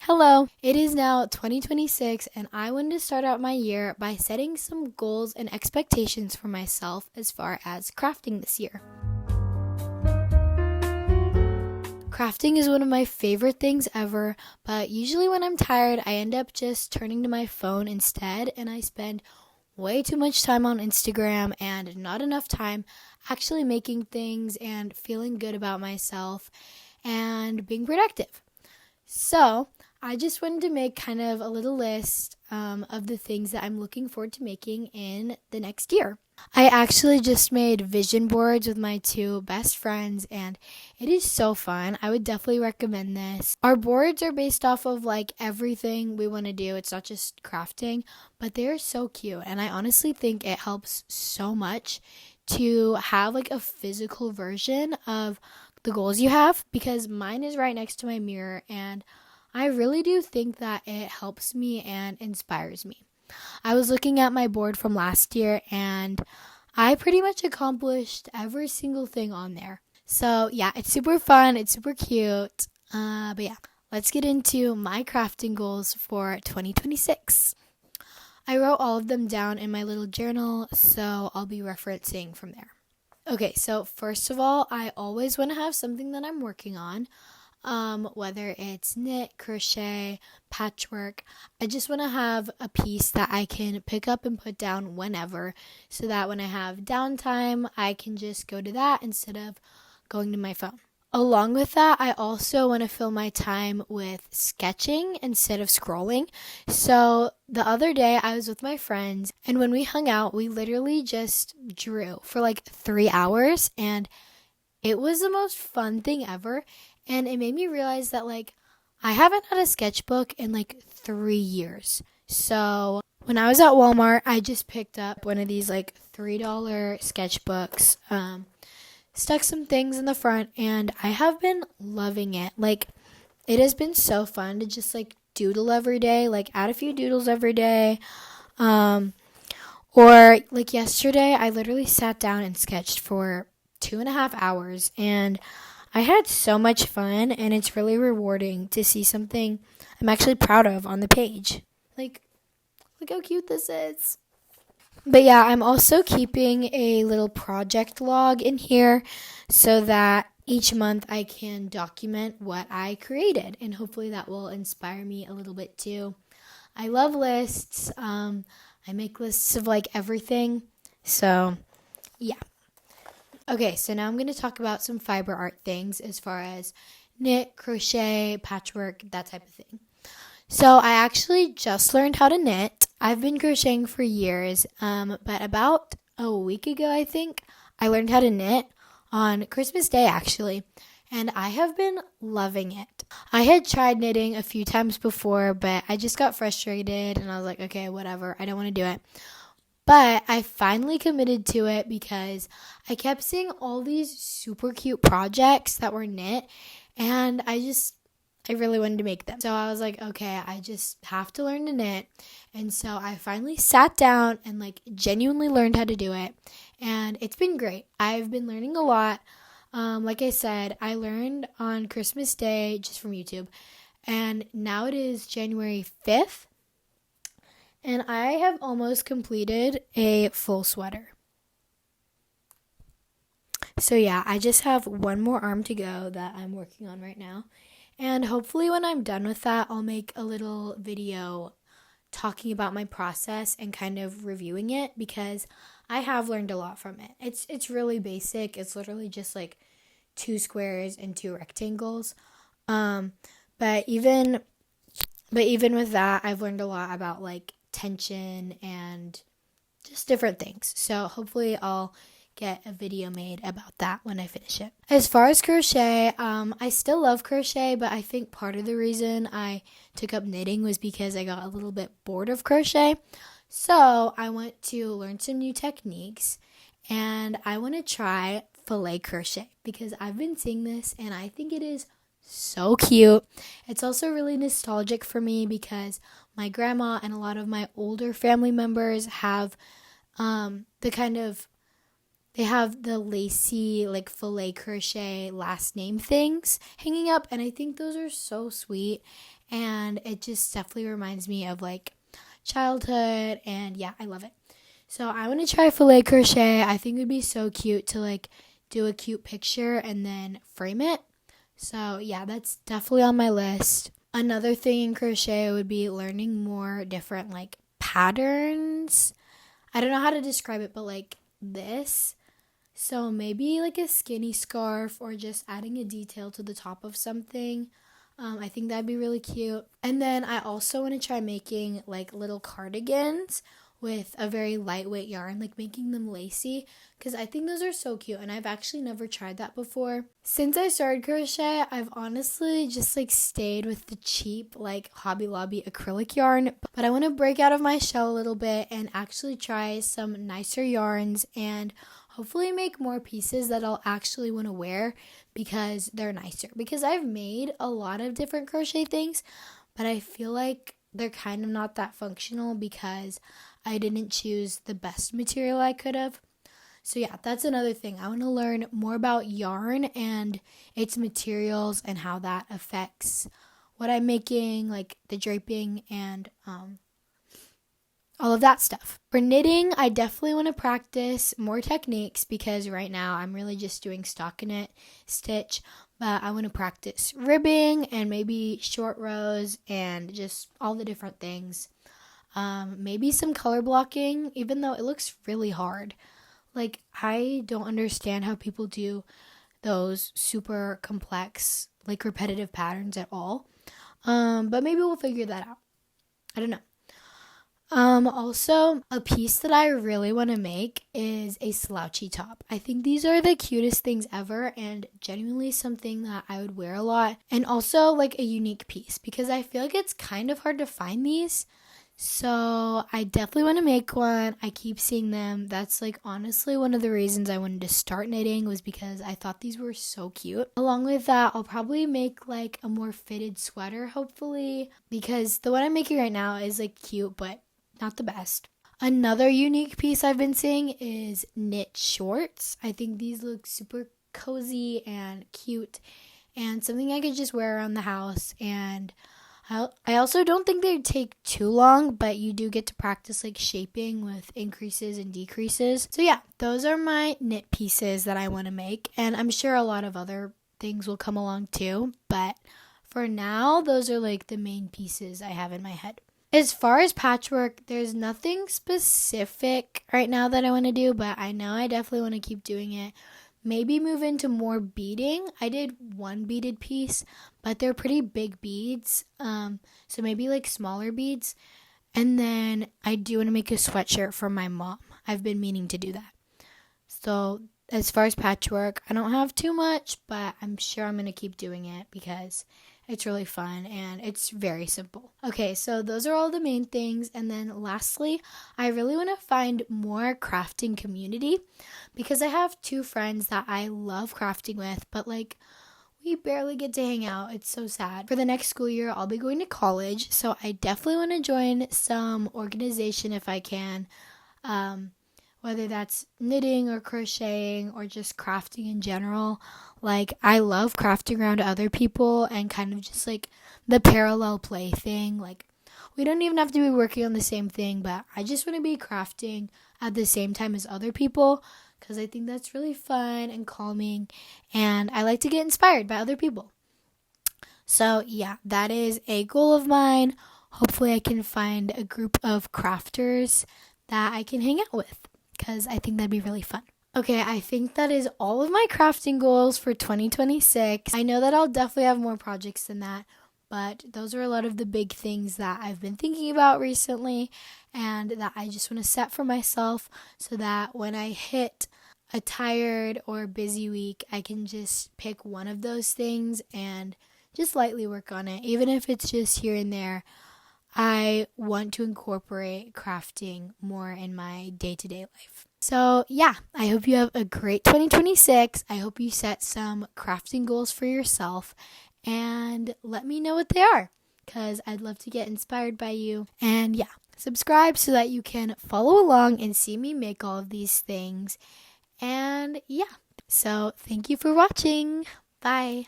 Hello, it is now 2026 and I wanted to start out my year by setting some goals and expectations for myself as far as crafting this year. Crafting is one of my favorite things ever, but usually when I'm tired, I end up just turning to my phone instead and I spend way too much time on Instagram and not enough time actually making things and feeling good about myself and being productive. So, I just wanted to make kind of a little list of the things that I'm looking forward to making in the next year. I actually just made vision boards with my two best friends, and it is so fun. I would definitely recommend this. Our boards are based off of like everything we want to do. It's not just crafting, but they're so cute, and I honestly think it helps so much to have like a physical version of the goals you have, because mine is right next to my mirror and I really do think that it helps me and inspires me. I was looking at my board from last year and I pretty much accomplished every single thing on there. So yeah, it's super fun, it's super cute. But yeah, let's get into my crafting goals for 2026. I wrote all of them down in my little journal, so I'll be referencing from there. Okay, so first of all, I always want to have something that I'm working on, whether it's knit, crochet, patchwork. I just want to have a piece that I can pick up and put down whenever, so that when I have downtime, I can just go to that instead of going to my phone. Along with that, I also want to fill my time with sketching instead of scrolling. So the other day I was with my friends and when we hung out, we literally just drew for like 3 hours and it was the most fun thing ever. And it made me realize that like I haven't had a sketchbook in like 3 years. So when I was at Walmart, I just picked up one of these like $3 sketchbooks. Stuck some things in the front and I have been loving it. Like it has been so fun to just like doodle every day, like add a few doodles every day. Or like yesterday, I literally sat down and sketched for 2.5 hours and I had so much fun and it's really rewarding to see something I'm actually proud of on the page. Like, look how cute this is. But yeah, I'm also keeping a little project log in here so that each month I can document what I created, and hopefully that will inspire me a little bit too. I love lists. I make lists of like everything. So yeah. Okay, so now I'm going to talk about some fiber art things as far as knit, crochet, patchwork, that type of thing. So I actually just learned how to knit. I've been crocheting for years, but about a week ago, I think, I learned how to knit on Christmas Day, actually, and I have been loving it. I had tried knitting a few times before, but I just got frustrated, and I was like, okay, whatever, I don't want to do it. But I finally committed to it because I kept seeing all these super cute projects that were knit, and I really wanted to make them. So I was like, okay, I just have to learn to knit. And so I finally sat down and like genuinely learned how to do it. And it's been great. I've been learning a lot. Like I said, I learned on Christmas Day just from YouTube. And now it is January 5th. And I have almost completed a full sweater. So yeah, I just have one more arm to go that I'm working on right now. And hopefully when I'm done with that, I'll make a little video talking about my process and kind of reviewing it because I have learned a lot from it. It's really basic. It's literally just like 2 squares and 2 rectangles. But even with that, I've learned a lot about like tension and just different things. So hopefully I'll get a video made about that when I finish it. As far as crochet, I still love crochet, but I think part of the reason I took up knitting was because I got a little bit bored of crochet. So I want to learn some new techniques and I want to try filet crochet because I've been seeing this and I think it is so cute. It's also really nostalgic for me because my grandma and a lot of my older family members have they have the lacy, like, filet crochet last name things hanging up, and I think those are so sweet. and it just definitely reminds me of like childhood, and yeah, I love it. So I want to try filet crochet. I think it would be so cute to like do a cute picture and then frame it. So yeah, that's definitely on my list. Another thing in crochet would be learning more different like patterns. I don't know how to describe it, but like this. So maybe like a skinny scarf or just adding a detail to the top of something. I think that'd be really cute. And then I also want to try making like little cardigans with a very lightweight yarn, like making them lacy, because I think those are so cute, and I've actually never tried that before. Since I started crochet, I've honestly just like stayed with the cheap like Hobby Lobby acrylic yarn, but I want to break out of my shell a little bit and actually try some nicer yarns and hopefully make more pieces that I'll actually want to wear because they're nicer. Because I've made a lot of different crochet things, but I feel like they're kind of not that functional because I didn't choose the best material I could have. So yeah, that's another thing. I want to learn more about yarn and its materials and how that affects what I'm making, like the draping and all of that stuff. For knitting, I definitely want to practice more techniques because right now I'm really just doing stockinette stitch, but I want to practice ribbing and maybe short rows and just all the different things. Maybe some color blocking, even though it looks really hard. Like, I don't understand how people do those super complex, like repetitive patterns at all. But maybe we'll figure that out. I don't know. Also, a piece that I really want to make is a slouchy top. I think these are the cutest things ever and genuinely something that I would wear a lot. And also like a unique piece because I feel like it's kind of hard to find these. So I definitely want to make one. I keep seeing them. That's like honestly one of the reasons I wanted to start knitting was because I thought these were so cute. Along with that, I'll probably make like a more fitted sweater hopefully because the one I'm making right now is like cute but not the best. Another unique piece I've been seeing is knit shorts. I think these look super cozy and cute and something I could just wear around the house, and I also don't think they take too long, but you do get to practice like shaping with increases and decreases. So yeah, those are my knit pieces that I want to make, and I'm sure a lot of other things will come along too, but for now, those are like the main pieces I have in my head. As far as patchwork, there's nothing specific right now that I want to do, but I know I definitely want to keep doing it. Maybe move into more beading. I did one beaded piece, but they're pretty big beads, so maybe like smaller beads. And then I do want to make a sweatshirt for my mom. I've been meaning to do that. So as far as patchwork, I don't have too much, but I'm sure I'm going to keep doing it because it's really fun and it's very simple. Okay, so those are all the main things. And then lastly, I really want to find more crafting community because I have two friends that I love crafting with, but like we barely get to hang out. It's so sad. For the next school year, I'll be going to college, so I definitely want to join some organization if I can. Whether that's knitting or crocheting or just crafting in general. Like, I love crafting around other people and kind of just like the parallel play thing. Like, we don't even have to be working on the same thing, but I just want to be crafting at the same time as other people because I think that's really fun and calming, and I like to get inspired by other people. So yeah, that is a goal of mine. Hopefully I can find a group of crafters that I can hang out with, because I think that'd be really fun. Okay, I think that is all of my crafting goals for 2026. I know that I'll definitely have more projects than that, but those are a lot of the big things that I've been thinking about recently and that I just want to set for myself so that when I hit a tired or busy week, I can just pick one of those things and just lightly work on it, even if it's just here and there. I want to incorporate crafting more in my day-to-day life. So yeah, I hope you have a great 2026. I hope you set some crafting goals for yourself and let me know what they are because I'd love to get inspired by you. And yeah, subscribe so that you can follow along and see me make all of these things. And yeah, so thank you for watching. Bye.